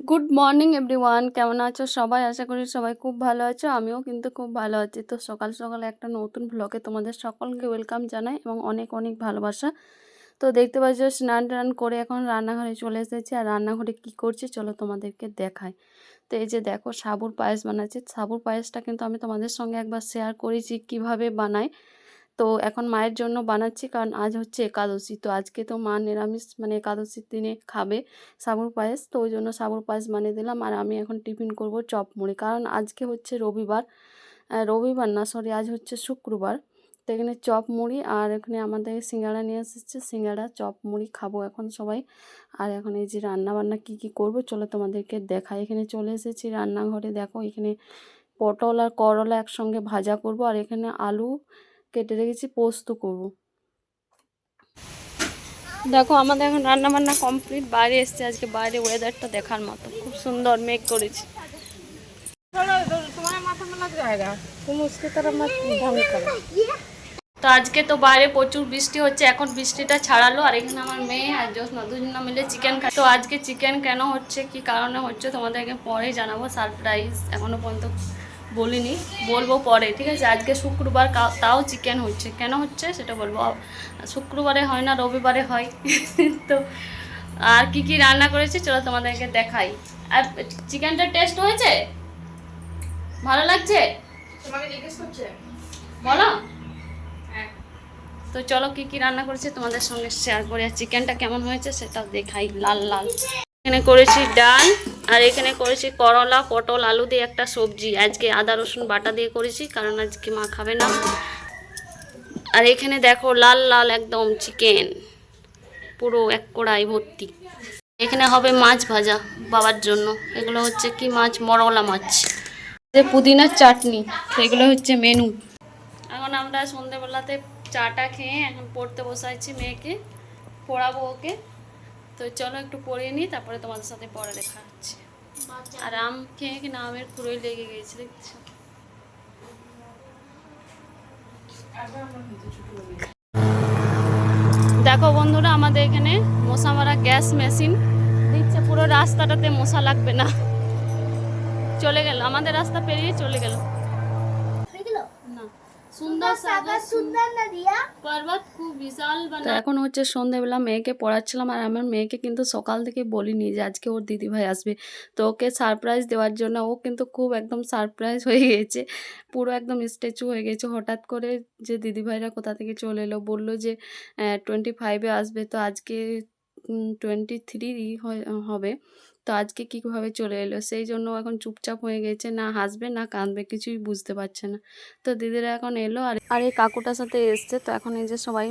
Good morning everyone, কেমন আছো সবাই? আশা করি সবাই খুব ভালো আছো। আমিও কিন্তু খুব ভালো আছি। তো সকাল সকালে একটা নতুন ব্লগে তোমাদের সকলকে ওয়েলকাম জানাই এবং অনেক অনেক ভালোবাসা। তো দেখতে পাচ্ছ স্নান টান করে এখন রান্নাঘরে চলে এসেছি। আর রান্নাঘরে কি করছি চলো তোমাদেরকে দেখাই। তো এই যে দেখো সাবুর পায়েস বানাচ্ছি। সাবুর পায়েসটা কিন্তু আমি তোমাদের সঙ্গে একবার শেয়ার করেছি কিভাবে বানাই। তো এখন মায়ের জন্য বানাচ্ছি, কারণ আজ হচ্ছে একাদশী। তো আজকে তো মা নিরামিষ, মানে একাদশীর দিনে খাবে সাবুর পায়েস। তো ওই জন্য সাবুর পায়েস বানিয়ে দিলাম। আর আমি এখন টিফিন করব চপ মুড়ি, কারণ আজকে হচ্ছে রবিবার। রবিবার না, সরি, আজ হচ্ছে শুক্রবার। তো এখানে চপ মুড়ি আর এখানে আমাদের সিঙ্গাড়া নিয়ে এসেছে, সিঙ্গাড়া চপ মুড়ি খাবো এখন সবাই। আর এখন এই যে রান্না বান্না কী কী করবো চলো তোমাদেরকে দেখাই। এখানে চলে এসেছি রান্নাঘরে। দেখো এখানে পটল আর করলা একসঙ্গে ভাজা করব, আর এখানে আলু কেটে রেখেছি, পোস্ত করব। দেখো আমাদের এখন রান্না বান্না কমপ্লিট। বাইরে এসছে, আজকে বাইরে ওয়েদারটা দেখার মতো, খুব সুন্দর মেঘ করেছে। তো আজকে তো বাইরে প্রচুর বৃষ্টি হচ্ছে, এখন বৃষ্টিটা ছাড়ালো। আর এখানে আমার মেয়ে আর জ্যোৎস্না দুজনে মিলে চিকেন খায়। তো আজকে চিকেন কেন হচ্ছে, কি কারণে হচ্ছে তোমাদেরকে পরে জানাবো, সারপ্রাইজ, এখনো পর্যন্ত বলিনি, বলবো পরে, ঠিক আছে। আজকে শুক্রবার, তাও চিকেন হচ্ছে, কেন হচ্ছে সেটা বলবো। শুক্রবারে হয় না, রবিবারে হয়। তো আর কি কি রান্না করেছি চলো তোমাদেরকে দেখাই। আর চিকেনটা টেস্ট হয়েছে, ভালো লাগছে, তোমাকে জিজ্ঞেস করছে, বলো। তো চলো কি কি রান্না করেছি তোমাদের সঙ্গে শেয়ার করি, আর চিকেনটা কেমন হয়েছে সেটা দেখাই। লাল লাল এখানে করেছি ডাল, আর এখানে করেছি করলা পটল আলু দিয়ে একটা সবজি। আজকে আদা রসুন বাটা দিয়ে করেছি, কারণ আজকে মা খাবে না। আর এখানে দেখো লাল লাল একদম চিকেন, পুরো এক কড়াই ভর্তি। এখানে হবে মাছ ভাজা বাবার জন্য। এগুলো হচ্ছে কি মাছ, মরলা মাছ। পুদিনার চাটনি, সেগুলো হচ্ছে মেনু। এখন আমরা সন্ধ্যেবেলাতে চাটা খেয়ে এখন পড়তে বসাইছি মেয়েকে, পড়াবো ওকে। তো চলো একটু পড়িয়ে নিই, তারপরে তোমাদের সাথে পরে দেখা হচ্ছে। আর আম খেয়ে কিনা আমের পুরোই লেগে গেছে, দেখছো। দেখো বন্ধুরা, আমাদের এখানে মশা মারা গ্যাস মেশিন দিচ্ছে, পুরো রাস্তাটাতে মশা লাগবে না। চলে গেল, আমাদের রাস্তা পেরিয়ে চলে গেল। তো এখন হচ্ছে সন্ধ্যেবেলা, মেয়েকে পড়াচ্ছিলাম। আর আমার মেয়েকে কিন্তু সকাল থেকে বলিনি যে আজকে ওর দিদিভাই আসবে। তো ওকে সারপ্রাইজ দেওয়ার জন্য ও কিন্তু খুব একদম সারপ্রাইজ হয়ে গেছে, পুরো একদম স্ট্যাচু হয়ে গেছে। হঠাৎ করে যে দিদিভাইরা কোথা থেকে চলে এলো, বললো যে 25-এ আসবে। তো আজকে 23 হবে। তো আজকে কীভাবে চলে এলো, সেই জন্য এখন চুপচাপ হয়ে গেছে, না হাসবে না কাঁদবে, কিছুই বুঝতে পারছে না। তো দিদিরা এখন এলো, আর এই কাকুটার সাথে এসছে। তো এখন এই যে সবাই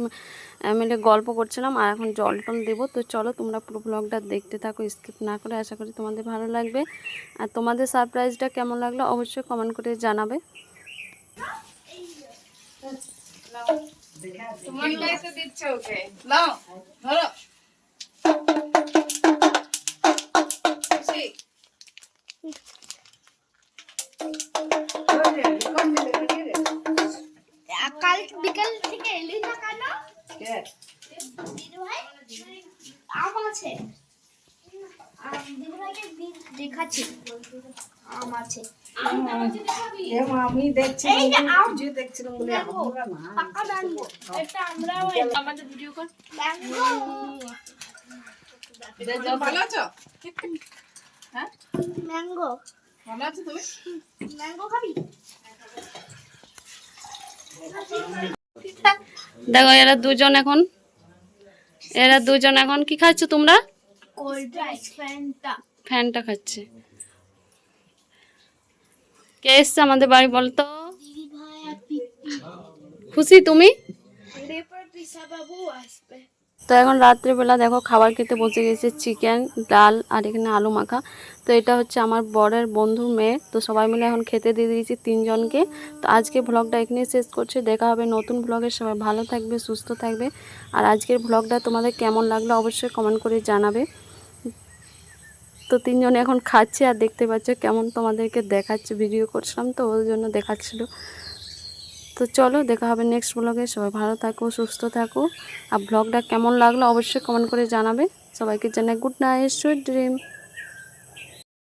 মিলে গল্প করছিলাম, আর এখন জল টল দেবো। তো চলো তোমরা পুরো ব্লগটা দেখতে থাকো, স্কিপ না করে। আশা করি তোমাদের ভালো লাগবে। আর তোমাদের সারপ্রাইজটা কেমন লাগলো অবশ্যই কমেন্ট করে জানাবে। তোমারটাই তো দিচ্ছে ওকে, নাও ধরো। কাল বিকাল থেকে এলি না কেন? দিদিভাই আম আছে, দিদিভাইকে দেখাচ্ছি আম আছে। আমি দেখছি, যে দেখছিলাম বলে পাকা ম্যাঙ্গো। এটা আমরা আমাদের ভিডিও কর। ম্যাঙ্গো ভালো আছো? হ্যাঁ ম্যাঙ্গো ভালো আছো তুমি? ম্যাঙ্গো খাবি? দেখো এরা দুজন এখন কি খাচ্ছ তোমরা? কোল্ড ড্রিঙ্কস, ফ্যানটা খাচ্ছে। কে এসছে আমাদের বাড়ি বলতো? খুশি তুমি? তো এখন রাত্রিবেলা দেখো খাবার খেতে বসে গেছে, চিকেন ডাল আর এখানে আলু মাখা। তো এটা হচ্ছে আমার বরের বন্ধুর মেয়ে। তো সবাই মিলে এখন খেতে দিয়ে দিয়েছি 3 জনকে। তো আজকে ব্লগটা এখানেই শেষ করছে, দেখা হবে নতুন ব্লগে। সবাই ভালো থাকবে, সুস্থ থাকবে। আর আজকের ব্লগটা তোমাদের কেমন লাগলো অবশ্যই কমেন্ট করে জানাবে। তো 3 জনে এখন খাচ্ছে, আর দেখতে পাচ্ছ কেমন তোমাদেরকে দেখাচ্ছে, ভিডিও করছিলাম তো ওই জন্য দেখাচ্ছিল। তো চলো দেখা হবে নেক্সট ব্লগে। সবাই ভালো থাকো, সুস্থ থাকো। আর ব্লগটা কেমন লাগলো অবশ্যই কমেন্ট করে জানাবে। সবাইকে জানাই গুড নাইট, সুইট ড্রিম।